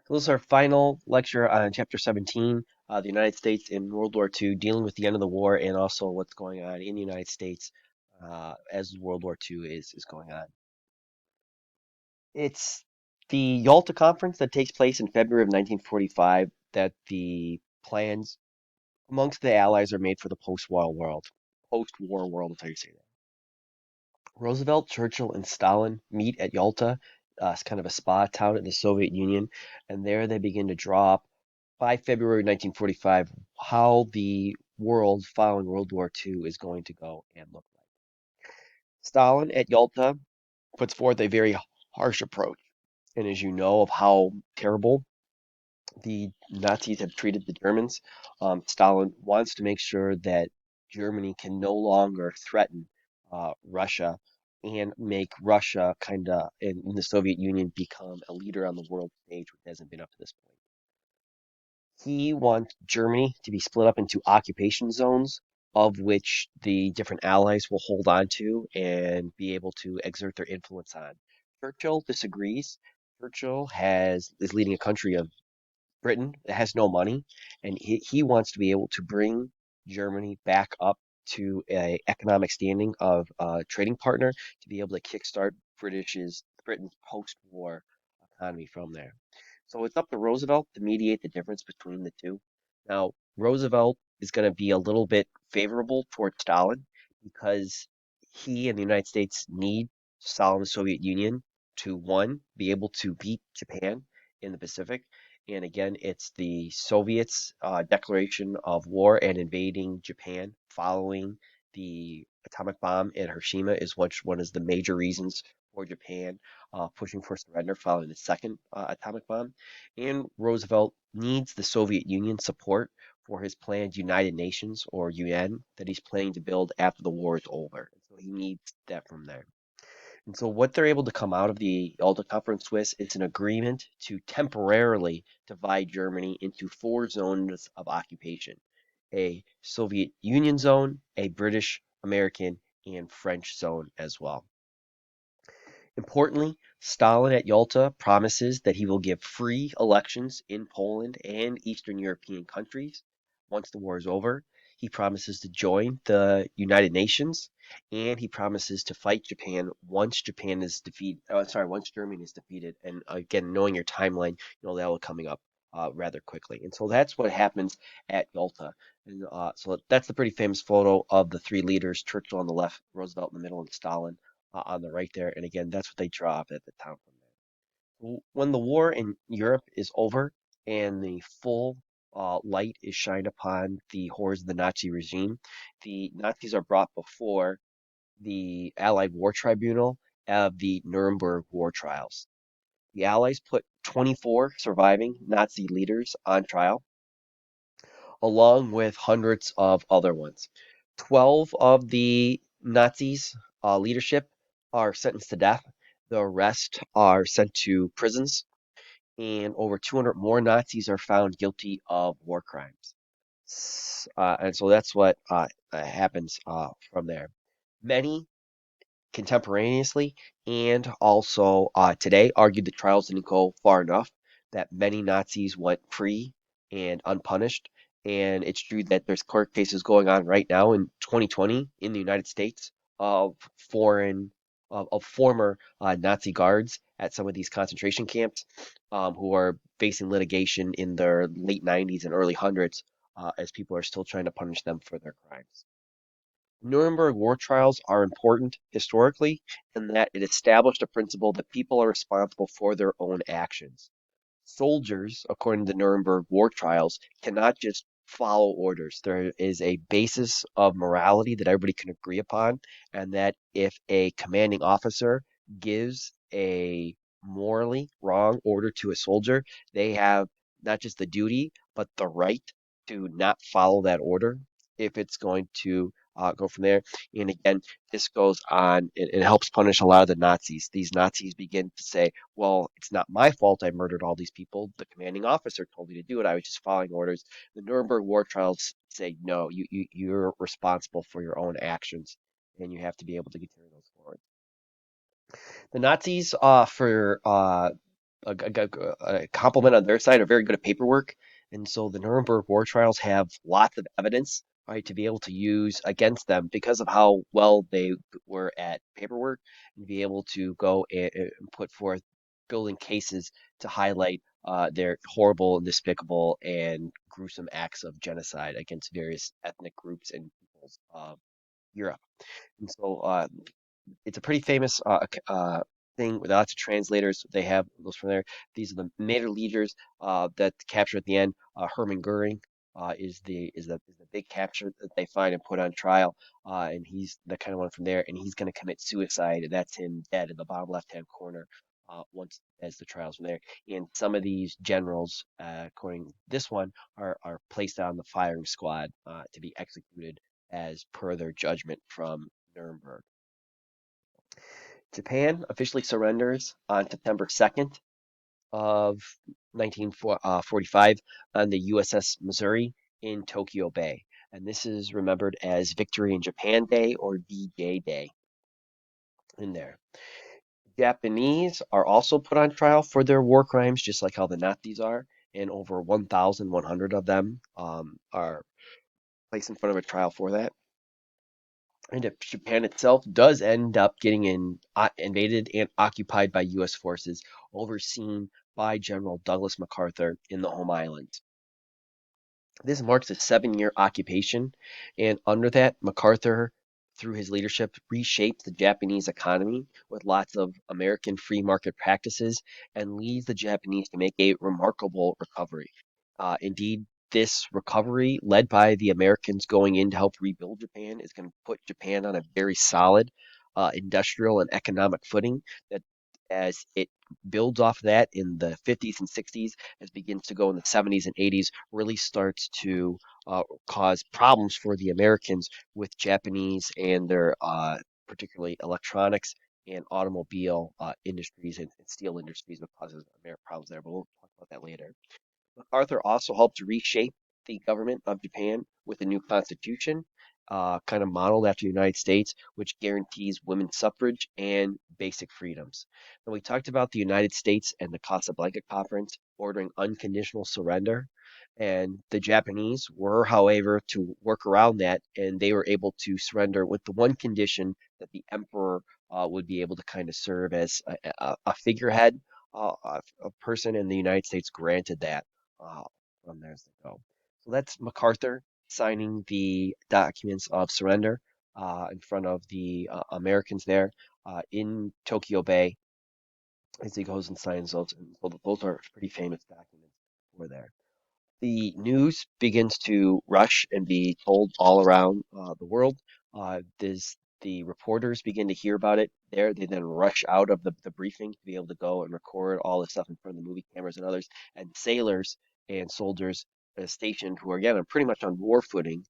So this is our final lecture on Chapter 17, the United States in World War II, dealing with the end of the war and also what's going on in the United States as World War II is going on. It's the Yalta Conference that takes place in February of 1945 that the plans amongst the Allies are made for the post-war world. Post-war world is how you say that. Roosevelt, Churchill, and Stalin meet at Yalta. It's kind of a spa town in the Soviet Union, and there they begin to draw up by February 1945 how the world following World War II is going to go and look like. Stalin at Yalta puts forth a very harsh approach, and as you know of how terrible the Nazis have treated the Germans, Stalin wants to make sure that Germany can no longer threaten Russia and make Russia kind of in the Soviet Union become a leader on the world stage, which hasn't been up to this point. He wants Germany to be split up into occupation zones, of which the different allies will hold on to and be able to exert their influence on. Churchill disagrees. Churchill is leading a country of Britain that has no money, and he wants to be able to bring Germany back up to a economic standing of a trading partner to be able to kickstart Britain's post-war economy from there. So it's up to Roosevelt to mediate the difference between the two. Now, Roosevelt is going to be a little bit favorable towards Stalin because he and the United States need Stalin the Soviet Union to, one, be able to beat Japan in the Pacific. And again, it's the Soviets' declaration of war and invading Japan following the atomic bomb in Hiroshima is one of the major reasons for Japan pushing for surrender following the second atomic bomb. And Roosevelt needs the Soviet Union support for his planned United Nations or UN that he's planning to build after the war is over. So he needs that from there. And so what they're able to come out of the Yalta Conference with is an agreement to temporarily divide Germany into four zones of occupation: a Soviet Union zone, a British, American, and French zone as well. Importantly, Stalin at Yalta promises that he will give free elections in Poland and Eastern European countries once the war is over. He promises to join the United Nations, and he promises to fight Japan once Japan is defeated. Oh, sorry, once Germany is defeated. And again, knowing your timeline, you know that will coming up rather quickly. And so that's what happens at Yalta. And so that's the pretty famous photo of the three leaders: Churchill on the left, Roosevelt in the middle, and Stalin on the right there. And again, that's what they draw up at the town from there. When the war in Europe is over and the full light is shined upon the horrors of the Nazi regime, the Nazis are brought before the Allied War Tribunal of the Nuremberg War Trials. The Allies put 24 surviving Nazi leaders on trial, along with hundreds of other ones. 12 of the Nazis' leadership are sentenced to death. The rest are sent to prisons, and over 200 more Nazis are found guilty of war crimes. And so that's what happens from there. Many contemporaneously and also today argued the trials didn't go far enough, that many Nazis went free and unpunished. And it's true that there's court cases going on right now in 2020 in the United States of former Nazi guards at some of these concentration camps who are facing litigation in their late 90s and early hundreds as people are still trying to punish them for their crimes. Nuremberg war trials are important historically in that it established a principle that people are responsible for their own actions. Soldiers, according to the Nuremberg war trials, cannot just follow orders. There is a basis of morality that everybody can agree upon, and that if a commanding officer gives a morally wrong order to a soldier, they have not just the duty, but the right to not follow that order if it's going to go from there. And again, this goes on, it helps punish a lot of the Nazis. These Nazis begin to say, well, it's not my fault I murdered all these people. The commanding officer told me to do it. I was just following orders. The Nuremberg war trials say, no, you're responsible for your own actions, and you have to be able to carry those forward. The Nazis, for a compliment on their side, are very good at paperwork. And so the Nuremberg war trials have lots of evidence, right, to be able to use against them because of how well they were at paperwork and be able to go and put forth building cases to highlight their horrible, despicable, and gruesome acts of genocide against various ethnic groups and peoples of Europe. And so it's a pretty famous thing with lots of translators. They have those from there. These are the major leaders that capture at the end. Hermann Goering is the big capture that they find and put on trial, and he's the kind of one from there. And he's going to commit suicide, and that's him dead in the bottom left-hand corner. Once as the trials from there, and some of these generals, according to this one, are placed on the firing squad to be executed as per their judgment from Nuremberg. Japan officially surrenders on September 2nd of 1945 on the USS Missouri in Tokyo Bay. And this is remembered as Victory in Japan Day or VJ Day in there. Japanese are also put on trial for their war crimes, just like how the Nazis are, and over 1,100 of them are placed in front of a trial for that. And if Japan itself does end up getting invaded and occupied by U.S. forces, overseen by General Douglas MacArthur in the home islands. This marks a 7-year occupation, and under that, MacArthur, through his leadership, reshaped the Japanese economy with lots of American free market practices and leads the Japanese to make a remarkable recovery. Indeed, this recovery, led by the Americans going in to help rebuild Japan, is going to put Japan on a very solid industrial and economic footing that as it builds off of that in the 50s and 60s, as begins to go in the 70s and 80s, really starts to cause problems for the Americans with Japanese and their particularly electronics and automobile industries and steel industries, that causes American problems there. But we'll talk about that later. MacArthur also helped reshape the government of Japan with a new constitution, kind of modeled after the United States, which guarantees women's suffrage and basic freedoms. Now, we talked about the United States and the Casablanca Conference ordering unconditional surrender. And the Japanese were, however, to work around that, and they were able to surrender with the one condition that the emperor would be able to kind of serve as a figurehead, a person, and the United States granted that uh, from there as they go. So that's MacArthur signing the documents of surrender in front of the Americans there in Tokyo Bay as he goes and signs those. And so those are pretty famous documents for there. The news begins to rush and be told all around the world. The reporters begin to hear about it there. They then rush out of the briefing to be able to go and record all this stuff in front of the movie cameras and others. And sailors and soldiers stationed who are, again, are pretty much on war footing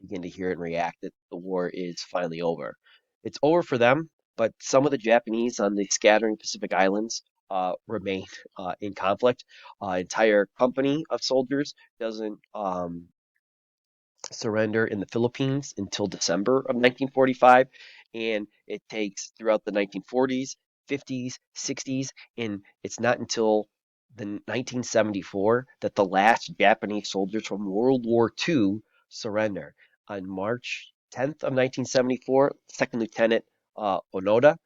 begin to hear it and react that the war is finally over. It's over for them, but some of the Japanese on the scattering Pacific Islands remain in conflict. Entire company of soldiers doesn't surrender in the Philippines until December of 1945, and it takes throughout the 1940s, 50s, 60s, and it's not until the 1974 that the last Japanese soldiers from World War II surrender. On March 10th of 1974, Second Lieutenant Onoda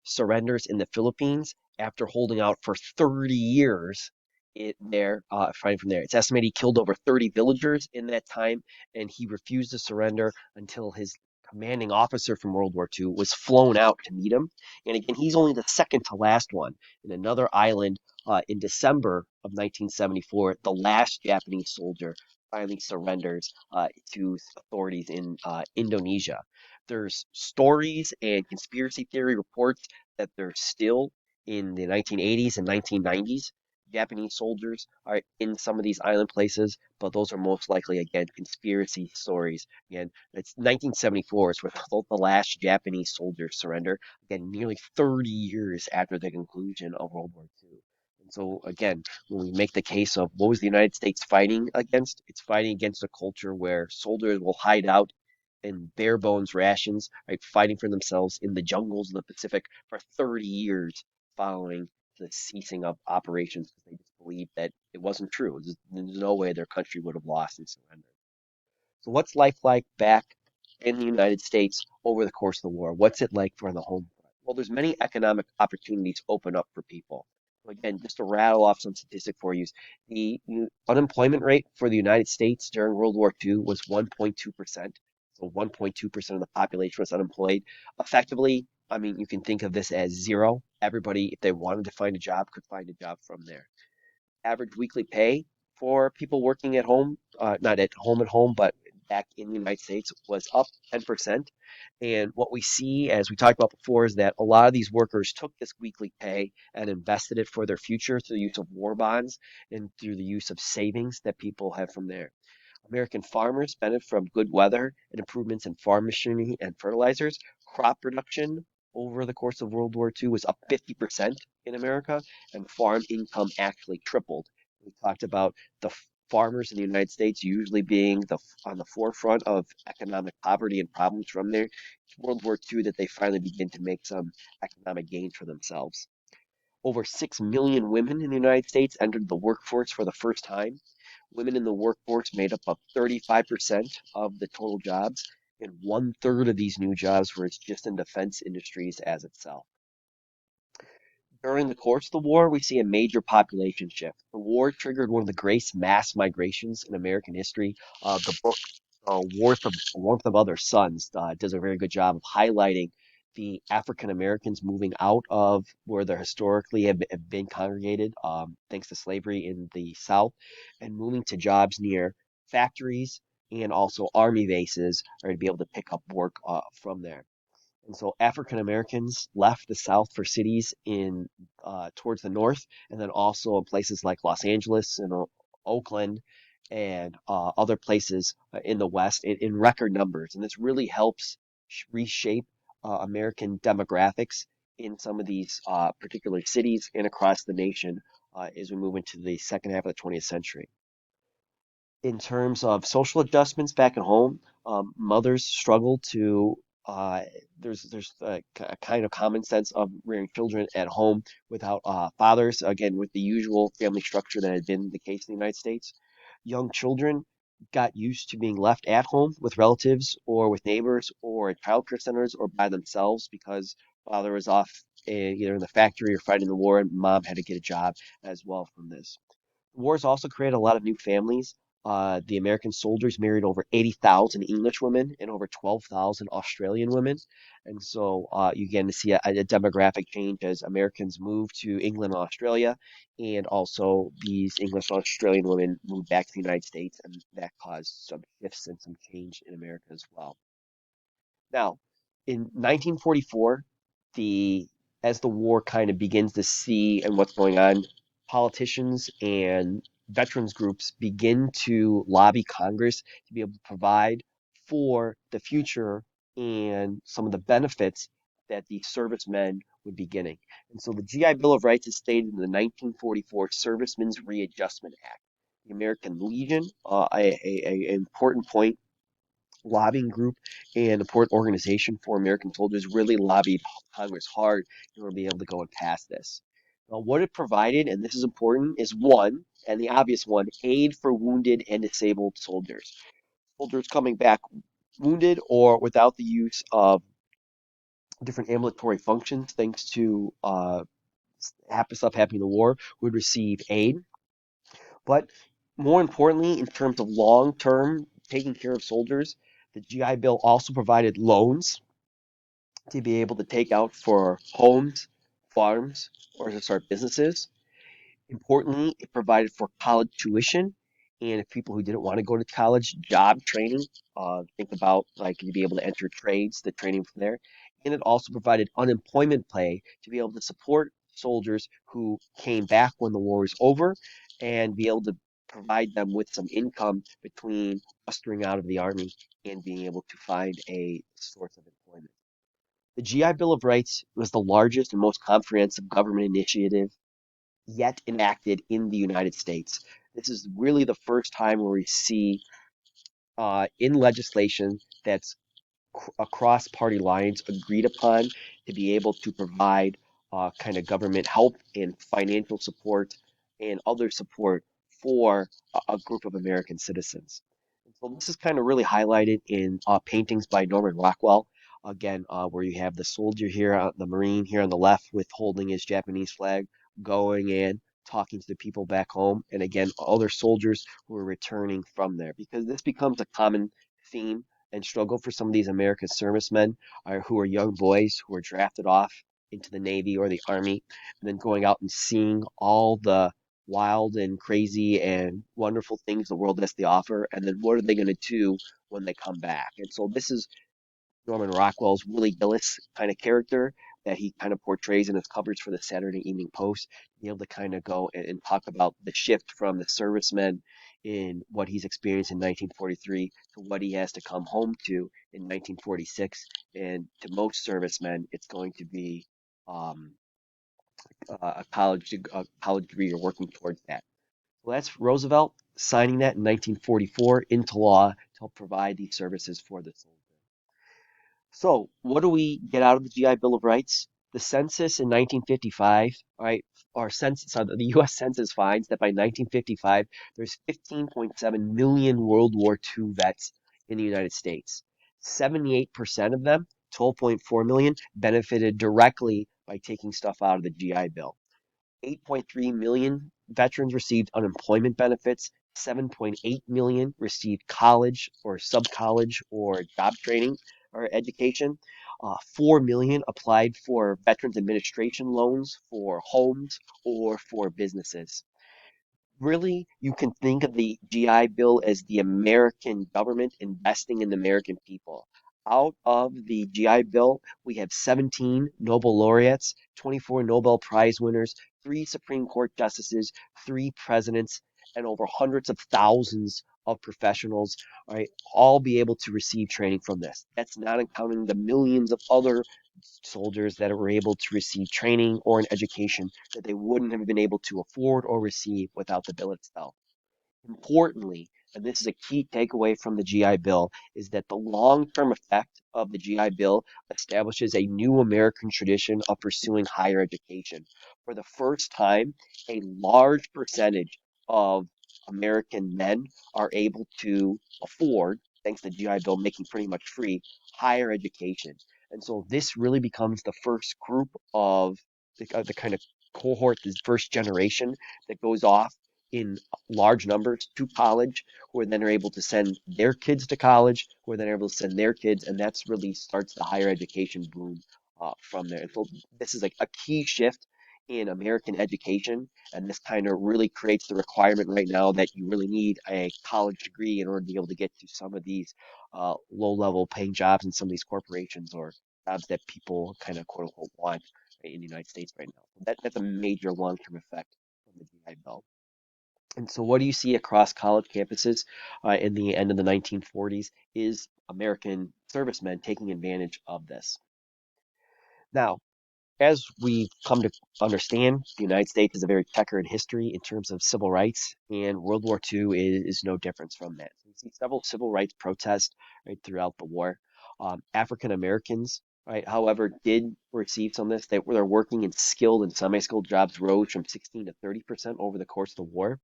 surrenders in the Philippines after holding out for 30 years fighting from there. It's estimated he killed over 30 villagers in that time, and he refused to surrender until his commanding officer from World War II was flown out to meet him. And again, he's only the second to last one. In another island in December of 1974, the last Japanese soldier finally surrenders to authorities in Indonesia. There's stories and conspiracy theory reports that they're still in the 1980s and 1990s. Japanese soldiers are in some of these island places, but those are most likely, again, conspiracy stories. Again, it's 1974 is where the last Japanese soldiers surrender. Again, nearly 30 years after the conclusion of World War II. And so, again, when we make the case of what was the United States fighting against, it's fighting against a culture where soldiers will hide out in bare bones rations, right, fighting for themselves in the jungles of the Pacific for 30 years following the ceasing of operations because they just believed that it wasn't true. There's no way their country would have lost and surrendered. So what's life like back in the United States over the course of the war? What's it like for the home front? Well, there's many economic opportunities open up for people. So again, just to rattle off some statistic for you, the unemployment rate for the United States during World War II was 1.2%. So 1.2% of the population was unemployed. Effectively, I mean, you can think of this as zero. Everybody, if they wanted to find a job, could find a job from there. Average weekly pay for people working at home, not at home, but back in the United States was up 10%. And what we see, as we talked about before, is that a lot of these workers took this weekly pay and invested it for their future through the use of war bonds and through the use of savings that people have from there. American farmers benefit from good weather and improvements in farm machinery and fertilizers. Crop production over the course of World War II was up 50% in America, and farm income actually tripled. We talked about the farmers in the United States usually being on the forefront of economic poverty and problems from there. It's World War II that they finally begin to make some economic gains for themselves. Over 6 million women in the United States entered the workforce for the first time. Women in the workforce made up 35% of the total jobs, and one-third of these new jobs were just in defense industries as itself. During the course of the war, we see a major population shift. The war triggered one of the greatest mass migrations in American history. The book Warmth of Other Suns does a very good job of highlighting the African Americans moving out of where they historically have been congregated, thanks to slavery in the South, and moving to jobs near factories and also army bases, or to be able to pick up work from there. And so African Americans left the South for cities in towards the north, and then also in places like Los Angeles and Oakland and other places in the West in record numbers. And this really helps reshape American demographics in some of these particular cities and across the nation as we move into the second half of the 20th century. In terms of social adjustments back at home, mothers struggle to uh, there's a kind of common sense of rearing children at home without fathers, again with the usual family structure that had been the case in the United States. Young children got used to being left at home with relatives or with neighbors or at childcare centers or by themselves because father was off either in the factory or fighting the war, and mom had to get a job as well from this. Wars also created a lot of new families. The American soldiers married over 80,000 English women and over 12,000 Australian women. And so you begin to see a demographic change as Americans move to England and Australia, and also these English and Australian women moved back to the United States, and that caused some shifts and some change in America as well. Now, in 1944, the as the war kind of begins to see and what's going on, politicians and veterans groups begin to lobby Congress to be able to provide for the future and some of the benefits that the servicemen would be getting. And so the GI Bill of Rights is stated in the 1944 Servicemen's Readjustment Act. The American Legion, an important point lobbying group and important organization for American soldiers really lobbied Congress hard in order to be able to go and pass this. What it provided, and this is important, is one, and the obvious one, aid for wounded and disabled soldiers. Soldiers coming back wounded or without the use of different ambulatory functions, thanks to stuff happening in the war, would receive aid. But more importantly, in terms of long term taking care of soldiers, the GI Bill also provided loans to be able to take out for homes, farms, or to start businesses. Importantly, it provided for college tuition, and if people who didn't want to go to college, job training. Think about like you'd be able to enter trades, the training from there. And it also provided unemployment pay to be able to support soldiers who came back when the war was over and be able to provide them with some income between mustering out of the army and being able to find a source of employment. The GI Bill of Rights was the largest and most comprehensive government initiative yet enacted in the United States. This is really the first time where we see in legislation that's across party lines agreed upon to be able to provide kind of government help and financial support and other support for a group of American citizens. And so this is kind of really highlighted in paintings by Norman Rockwell. Again, where you have the soldier here, the Marine here on the left with holding his Japanese flag, going in, talking to the people back home, and again, other soldiers who are returning from there, because this becomes a common theme and struggle for some of these American servicemen who are young boys who are drafted off into the Navy or the Army, and then going out and seeing all the wild and crazy and wonderful things the world has to offer, and then what are they going to do when they come back? And so this is Norman Rockwell's Willie Gillis kind of character that he kind of portrays in his covers for the Saturday Evening Post, be able to kind of go and talk about the shift from the servicemen in what he's experienced in 1943 to what he has to come home to in 1946. And to most servicemen, it's going to be um, a college degree you're working towards that. So that's Roosevelt signing that in 1944 into law to help provide these services for the soldiers. So, what do we get out of the GI Bill of Rights? The census in 1955, all right, our census, the U.S. Census finds that by 1955, there's 15.7 million World War II vets in the United States. 78% of them, 12.4 million, benefited directly by taking stuff out of the GI Bill. 8.3 million veterans received unemployment benefits. 7.8 million received college or sub-college or job training or education. 4 million applied for Veterans Administration loans for homes or for businesses. Really, you can think of the GI Bill as the American government investing in the American people. Out of the GI Bill, we have 17 Nobel laureates, 24 Nobel Prize winners, three Supreme Court justices, three presidents, and over hundreds of thousands of professionals, all right, all be able to receive training from this. That's not counting the millions of other soldiers that were able to receive training or an education that they wouldn't have been able to afford or receive without the bill itself. Importantly, and this is a key takeaway from the GI Bill, is that the long-term effect of the GI Bill establishes a new American tradition of pursuing higher education. For the first time, a large percentage of American men are able to afford, thanks to the GI Bill making pretty much free, higher education. And so this really becomes the first group of the kind of cohort, this first generation that goes off in large numbers to college, who are then are able to send their kids to college, who are then able to send their kids, and that's really starts the higher education boom from there. And so this is like a key shift in American education, and this kind of really creates the requirement right now that you really need a college degree in order to be able to get to some of these low-level paying jobs in some of these corporations or jobs that people kind of quote unquote want in the United States right now. That's a major long-term effect of the GI Bill. And so, what do you see across college campuses in the end of the 1940s is American servicemen taking advantage of this. Now, as we come to understand, the United States is a very checkered history in terms of civil rights, and World War II is no difference from that. So we see several civil rights protests right throughout the war. African Americans, right, however, did receive some of this. They're working in skilled and semi-skilled jobs rose from 16 to 30% over the course of the war,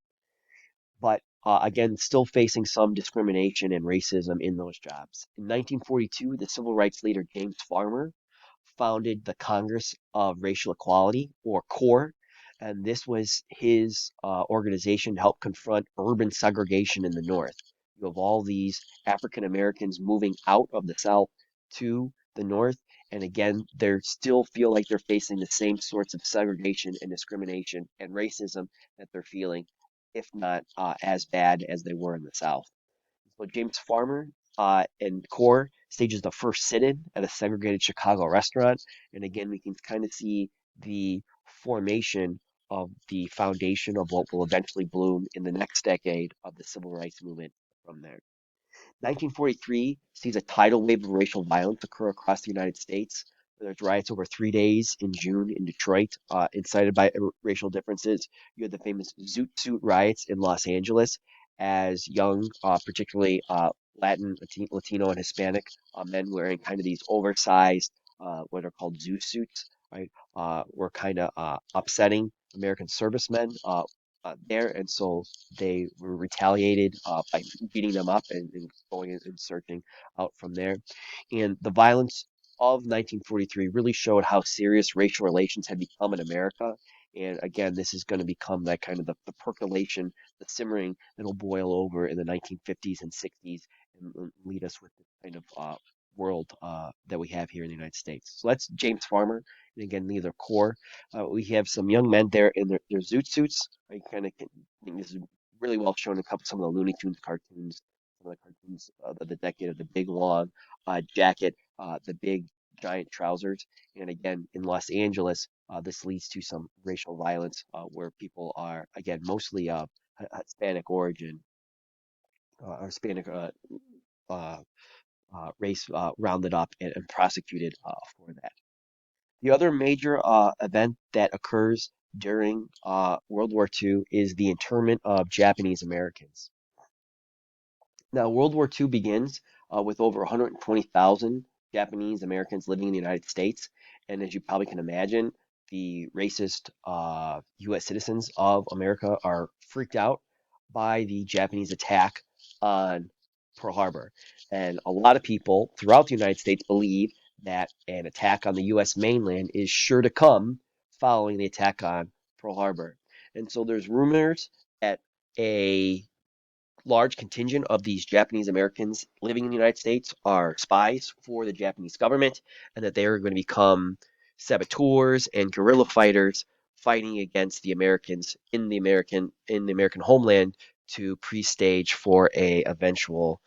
but again, still facing some discrimination and racism in those jobs. In 1942, the civil rights leader James Farmer founded the Congress of Racial Equality, or CORE, and this was his organization to help confront urban segregation in the North. You have all these African Americans moving out of the South to the North, and again, they still feel like they're facing the same sorts of segregation and discrimination and racism that they're feeling, if not as bad as they were in the South. So James Farmer and Core stages the first sit-in at a segregated Chicago restaurant, and again we can kind of see the formation of the foundation of what will eventually bloom in the next decade of the civil rights movement from there. 1943 sees a tidal wave of racial violence occur across the United States. There's riots over 3 days in June in Detroit, incited by racial differences. You had the famous Zoot Suit riots in Los Angeles as young, particularly Latin, Latino, and Hispanic men wearing kind of these oversized, what are called Zoot suits, right? were kind of upsetting American servicemen there, and so they were retaliated by beating them up and going and searching out from there. And the violence of 1943 really showed how serious racial relations had become in America. And again, this is going to become that kind of the percolation, the simmering that'll boil over in the 1950s and 60s and lead us with the kind of world that we have here in the United States. So that's James Farmer. And again, these are core. We have some young men there in their zoot suits. I kind of think this is really well shown in a couple some of the Looney Tunes cartoons, some of the cartoons of the decade of the big long jacket, the big giant trousers. And again, in Los Angeles, this leads to some racial violence where people are, again, mostly Hispanic origin or Hispanic uh, race rounded up and prosecuted for that. The other major event that occurs during World War II is the internment of Japanese Americans. Now, World War II begins with over 120,000 Japanese Americans living in the United States. And as you probably can imagine, the racist US citizens of America are freaked out by the Japanese attack on Pearl Harbor. And a lot of people throughout the United States believe that an attack on the US mainland is sure to come following the attack on Pearl Harbor. And so there's rumors that a large contingent of these Japanese Americans living in the United States are spies for the Japanese government, and that they are going to become saboteurs and guerrilla fighters fighting against the Americans in the American homeland to pre-stage for a eventual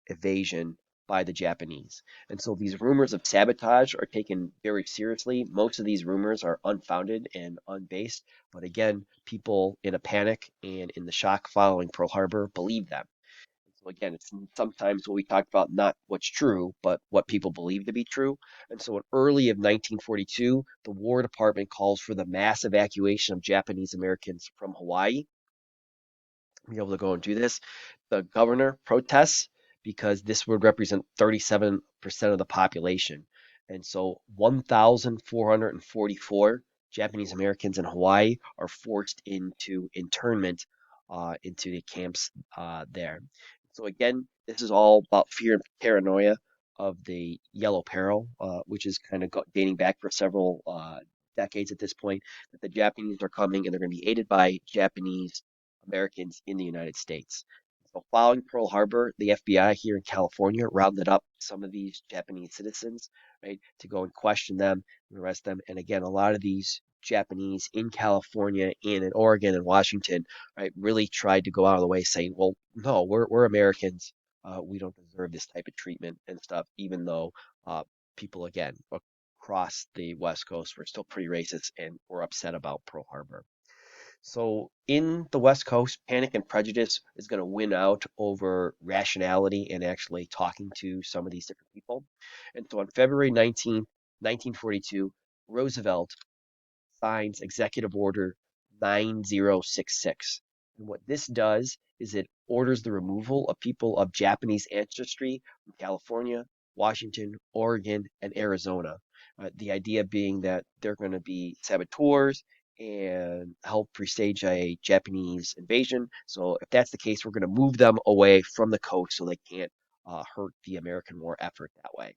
invasion by the Japanese. And so these rumors of sabotage are taken very seriously. Most of these rumors are unfounded and unbased, but again, people in a panic and in the shock following Pearl Harbor believe them. So again, it's sometimes what we talked about, not what's true, but what people believe to be true. And so in early of 1942, the War Department calls for the mass evacuation of Japanese Americans from Hawaii be able to go and do this. The governor protests because this would represent 37% of the population. And so 1,444 Japanese Americans in Hawaii are forced into internment into the camps there. So again, this is all about fear and paranoia of the Yellow Peril, which is kind of dating back for several decades at this point, that the Japanese are coming and they're going to be aided by Japanese Americans in the United States. So, following Pearl Harbor, the FBI here in California rounded up some of these Japanese citizens, right, to go and question them and arrest them. And again, a lot of these Japanese in California and in Oregon and Washington, right, really tried to go out of the way saying, well, no, we're Americans. We don't deserve this type of treatment and stuff, even though people, again, across the West Coast were still pretty racist and were upset about Pearl Harbor. So in the West Coast, panic and prejudice is going to win out over rationality and actually talking to some of these different people. And so on February 19th, 1942, Roosevelt signs Executive Order 9066. And what this does is it orders the removal of people of Japanese ancestry from California, Washington, Oregon, and Arizona. The idea being that they're going to be saboteurs and help presage a Japanese invasion. So if that's the case, we're going to move them away from the coast so they can't hurt the American war effort that way.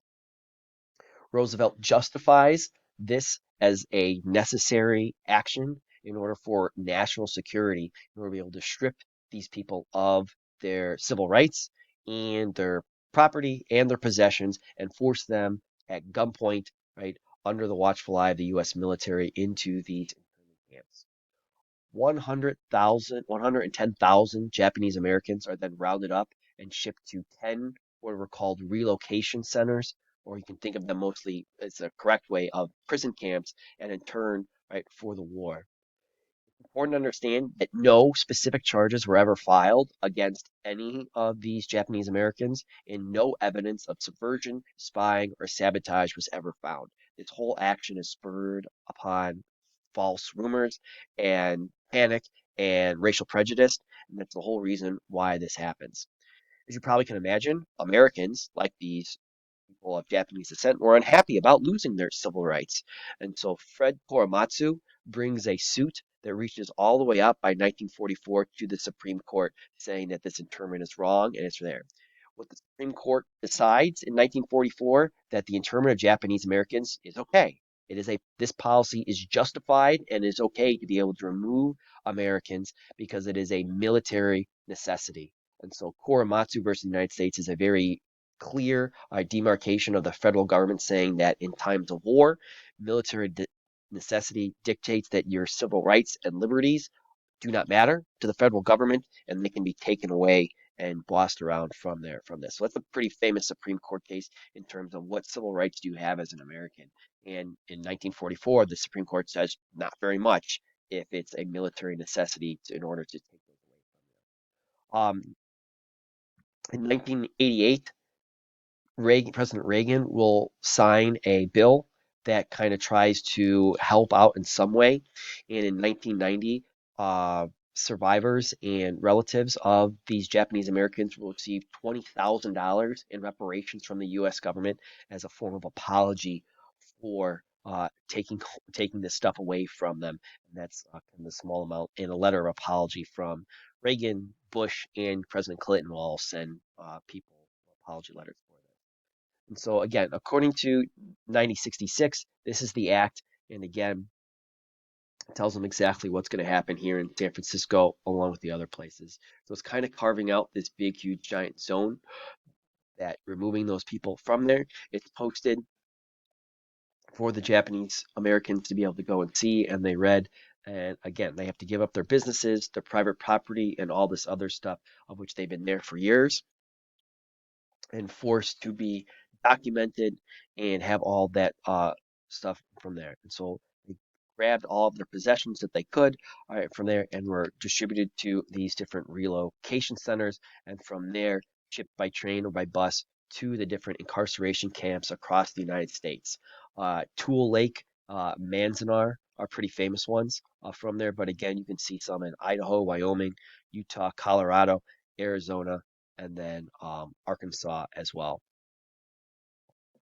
Roosevelt justifies this as a necessary action in order for national security, in order to be able to strip these people of their civil rights and their property and their possessions and force them at gunpoint, right, under the watchful eye of the U.S. military into these internment camps. 110,000 Japanese Americans are then rounded up and shipped to 10 what were called relocation centers, or you can think of them mostly as the correct way of prison camps, and interned right for the war. It's important to understand that no specific charges were ever filed against any of these Japanese Americans, and no evidence of subversion, spying, or sabotage was ever found. This whole action is spurred upon false rumors and panic and racial prejudice, and that's the whole reason why this happens. As you probably can imagine, Americans, like these people of Japanese descent were unhappy about losing their civil rights. And so Fred Korematsu brings a suit that reaches all the way up by 1944 to the Supreme Court, saying that this internment is wrong and it's there. What the Supreme Court decides in 1944 that the internment of Japanese Americans is okay. It is a This policy is justified and is okay to be able to remove Americans because it is a military necessity. And so Korematsu versus the United States is a very clear demarcation of the federal government saying that in times of war, military necessity dictates that your civil rights and liberties do not matter to the federal government and they can be taken away and bossed around from this. So that's a pretty famous Supreme Court case in terms of what civil rights do you have as an American. And in 1944, the Supreme Court says not very much if it's a military necessity in order to take those away from you. In 1988, President Reagan will sign a bill that kind of tries to help out in some way. And in 1990, uh, survivors and relatives of these Japanese Americans will receive $20,000 in reparations from the U.S. government as a form of apology for taking this stuff away from them. And that's kind of a small amount. And a letter of apology from Reagan, Bush, and President Clinton will all send people apology letters for this. And so again, according to 9066, this is the act, and again, it tells them exactly what's going to happen here in San Francisco along with the other places. So it's kind of carving out this big, huge, giant zone that removing those people from there. It's posted for the Japanese Americans to be able to go and see, and they read. And again, they have to give up their businesses, their private property, and all this other stuff of which they've been there for years and forced to be documented and have all that stuff from there. And so they grabbed all of their possessions that they could from there and were distributed to these different relocation centers. And from there, shipped by train or by bus to the different incarceration camps across the United States. Tool Lake, Manzanar are pretty famous ones from there. But again, you can see some in Idaho, Wyoming, Utah, Colorado, Arizona, and then Arkansas as well.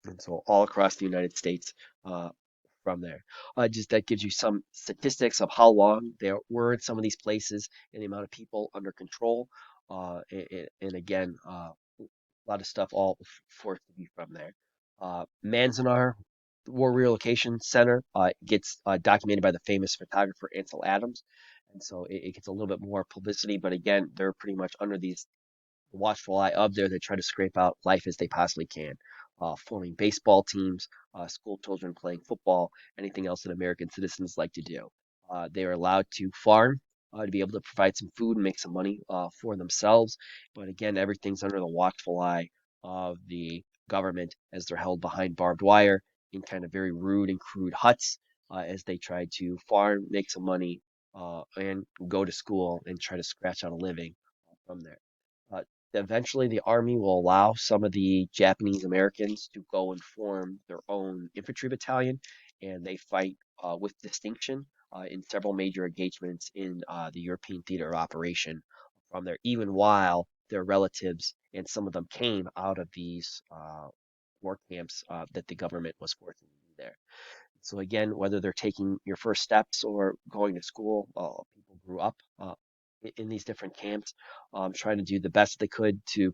And so all across the United States uh, from there. Just that gives you some statistics of how long there were in some of these places and the amount of people under control. And again, a lot of stuff all forced to be from there. Manzanar War Relocation Center gets documented by the famous photographer Ansel Adams. And so it gets a little bit more publicity, but again, they're pretty much under these watchful eye of there that try to scrape out life as they possibly can. Forming baseball teams, school children playing football, anything else that American citizens like to do. They are allowed to farm to be able to provide some food and make some money for themselves. But again, everything's under the watchful eye of the government as they're held behind barbed wire in kind of very rude and crude huts as they try to farm, make some money, and go to school and try to scratch out a living from there. Uh, Eventually, the army will allow some of the Japanese Americans to go and form their own infantry battalion, and they fight with distinction in several major engagements in the European theater of operation from there, even while their relatives and some of them came out of these war camps that the government was forcing to do there. So again, whether they're taking your first steps or going to school, people grew up in these different camps, trying to do the best they could to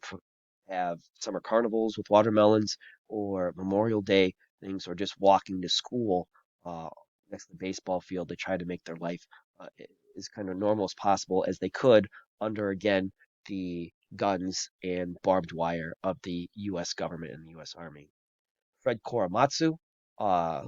have summer carnivals with watermelons or Memorial Day things, or just walking to school uh, next to the baseball field. They try to make their life as kind of normal as possible as they could under, again, the guns and barbed wire of the U.S. government and the U.S. Army. Fred Korematsu uh,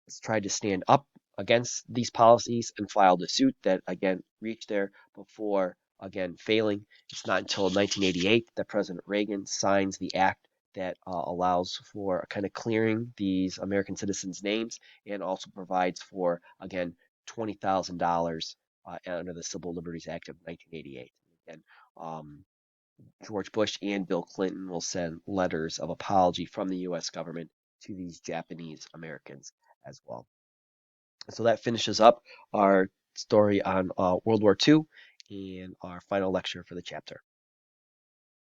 has tried to stand up against these policies and filed a suit that again reached there before again failing. It's not until 1988 that President Reagan signs the act that allows for kind of clearing these American citizens' names and also provides for again $20,000 under the Civil Liberties Act of 1988. Again, um, George Bush and Bill Clinton will send letters of apology from the U.S. government to these Japanese Americans as well. So that finishes up our story on World War II and our final lecture for the chapter.